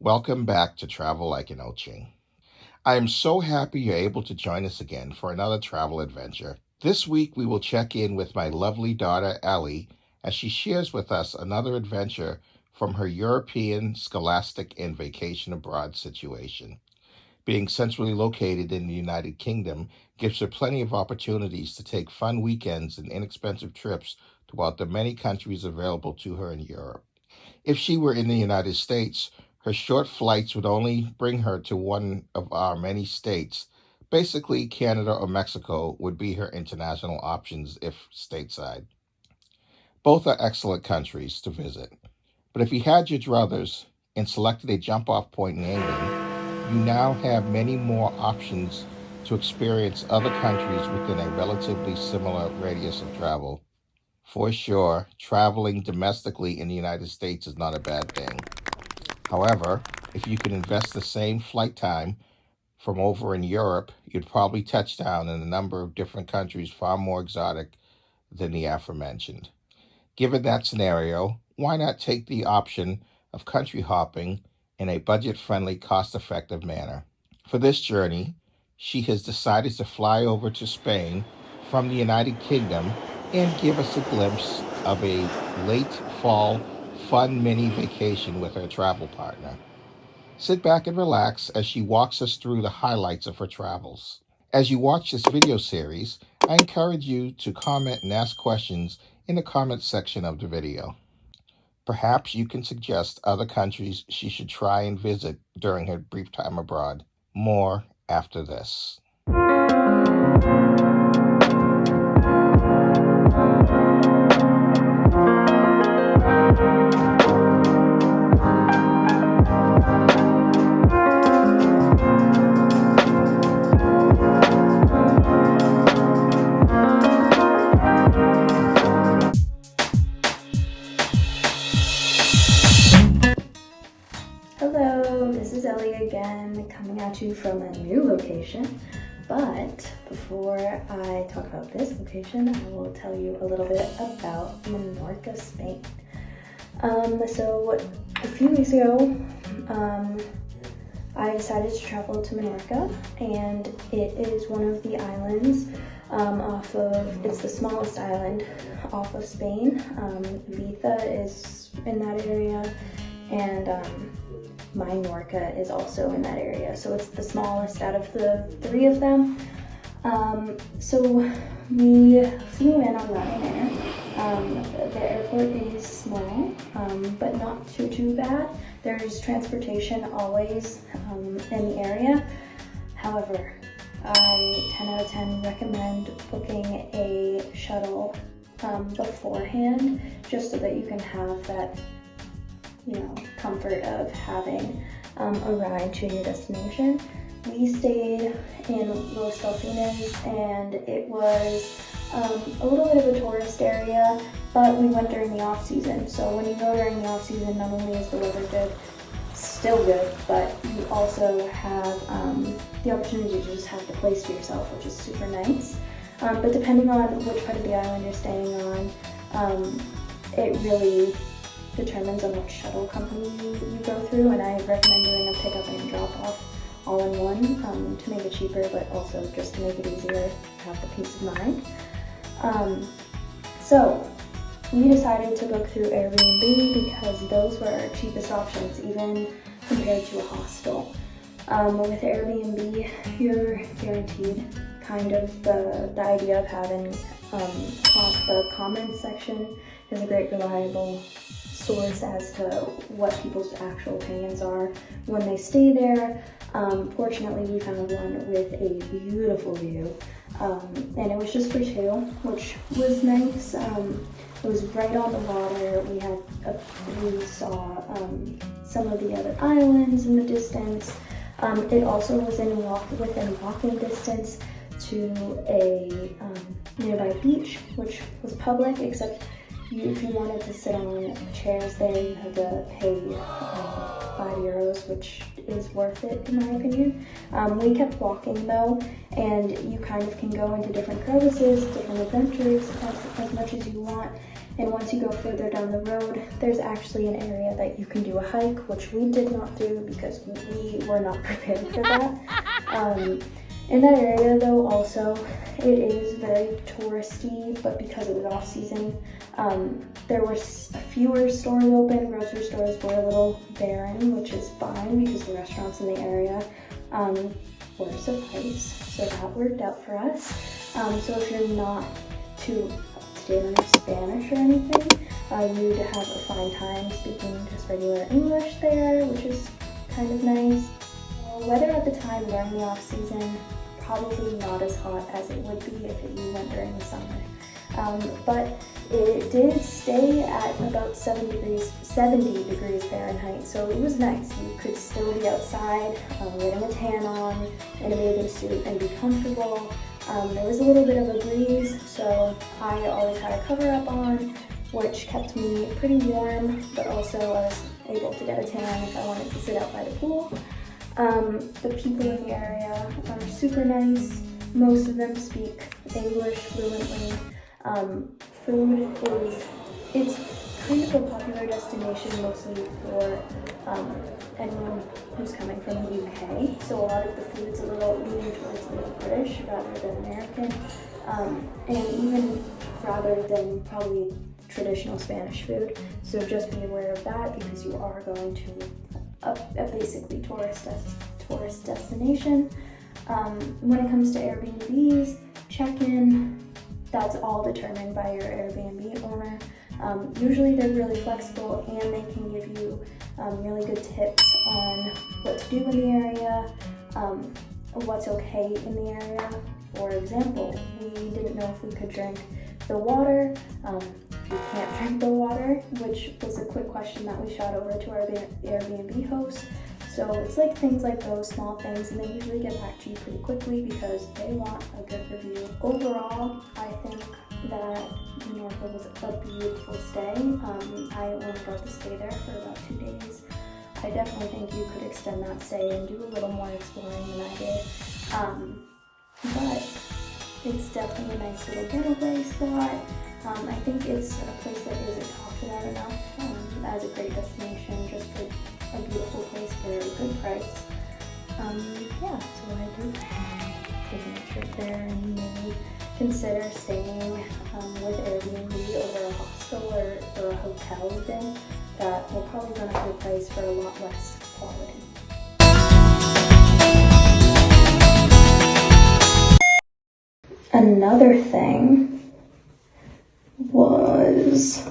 Welcome back to Travel Like an Ochieng. I am so happy you're able to join us again for another travel adventure. This week we will check in with my lovely daughter Ellie as she shares with us another adventure from her European scholastic and vacation abroad situation. Being centrally located in the United Kingdom gives her plenty of opportunities to take fun weekends and inexpensive trips throughout the many countries available to her in Europe. If she were in the United States, her short flights would only bring her to one of our many states. Basically, Canada or Mexico would be her international options if stateside. Both are excellent countries to visit. But if you had your druthers and selected a jump off point in England, you now have many more options to experience other countries within a relatively similar radius of travel. For sure, traveling domestically in the United States is not a bad thing. However, if you can invest the same flight time from over in Europe, you'd probably touch down in a number of different countries far more exotic than the aforementioned. Given that scenario, why not take the option of country hopping in a budget-friendly, cost-effective manner? For this journey, she has decided to fly over to Spain from the United Kingdom and give us a glimpse of a late fall fun mini vacation with her travel partner. Sit back and relax as she walks us through the highlights of her travels. As you watch this video series, I encourage you to comment and ask questions in the comment section of the video. Perhaps you can suggest other countries she should try and visit during her brief time abroad. More after this. Hello, this is Ellie again, coming at you from a new location. But before I talk about this location, I will tell you a little bit about Menorca, Spain. So a few weeks ago, I decided to travel to Menorca, and it is one of the islands it's the smallest island off of Spain. Ibiza is in that area, and Menorca is also in that area, so it's the smallest out of the three of them. So we flew in on Ryanair. The airport is small, but not too bad. There's transportation always in the area. However, I 10 out of 10 recommend booking a shuttle beforehand, just so that you can have that comfort of having a ride to your destination. We stayed in Los Delfines, and it was a little bit of a tourist area, but we went during the off season. So when you go during the off season, not only is the weather good, still good, but you also have the opportunity to just have the place to yourself, which is super nice. But depending on which part of the island you're staying on, it really determines on which shuttle company you go through, and I recommend doing a pickup and drop off all in one to make it cheaper, but also just to make it easier to have the peace of mind. So we decided to book through Airbnb because those were our cheapest options, even compared to a hostel. With Airbnb, you're guaranteed kind of the idea of having the comments section is a great reliable source as to what people's actual opinions are when they stay there. Fortunately, we found one with a beautiful view, and it was just for two, which was nice. It was right on the water. We saw some of the other islands in the distance. It also was within walking distance to a nearby beach, which was public, except if you wanted to sit on chairs there, you had to pay €5, which is worth it in my opinion. We kept walking though, and you kind of can go into different crevices, different adventures as much as you want, And once you go further down the road, there's actually an area that you can do a hike, which we did not do because we were not prepared for that. In that area though, also, it is very touristy, but because it was off season, there were fewer stores open. Grocery stores were a little barren, which is fine because the restaurants in the area were suffice, so that worked out for us. So if you're not too up-to-date on Spanish or anything, you'd have a fine time speaking just regular English there, which is kind of nice. Weather at the time during the off season, probably not as hot as it would be if you went during the summer. But it did stay at about 70 degrees Fahrenheit, so it was nice. You could still be outside, getting a tan on, in a bathing suit, and be comfortable. There was a little bit of a breeze, so I always had a cover up on, which kept me pretty warm, but also I was able to get a tan if I wanted to sit out by the pool. The people in the area are super nice. Most of them speak English fluently. Food it's kind of a popular destination mostly for anyone who's coming from the UK. So a lot of the food's a little leaning towards a little British rather than American, and even rather than probably traditional Spanish food. So just be aware of that because you are going to a basically tourist destination. When it comes to Airbnbs, check-in, that's all determined by your Airbnb owner. Usually they're really flexible and they can give you really good tips on what to do in the area, what's okay in the area. For example, we didn't know if we could drink the water. You can't drink the water, which was a quick question that we shot over to our Airbnb host. So it's like things like those small things, and they usually get back to you pretty quickly because they want a good review. Overall, I think that Menorca was a beautiful stay. I only got to stay there for about 2 days. I definitely think you could extend that stay and do a little more exploring than I did. But it's definitely a nice little getaway spot. I think it's a place that isn't talked about enough as a great destination, just for a beautiful place for a good price. Yeah, so I do recommend taking a trip there, and maybe consider staying with Airbnb over a hostel or a hotel even. That will probably run up your price for a lot less quality. Another thing was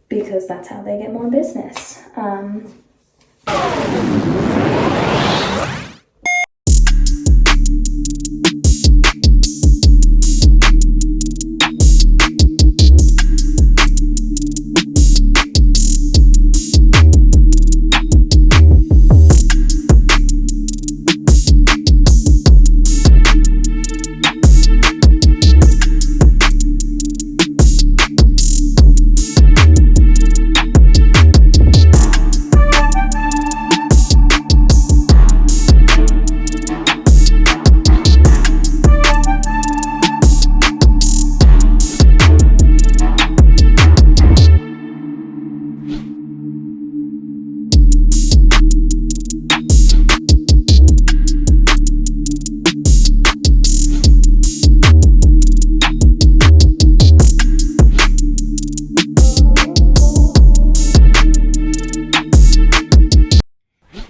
because that's how they get more business.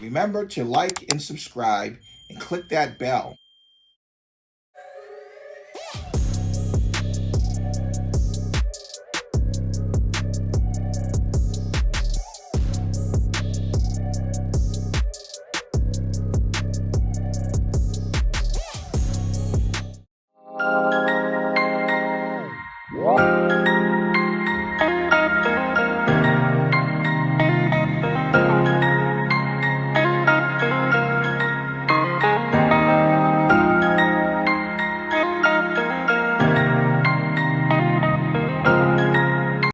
Remember to like and subscribe and click that bell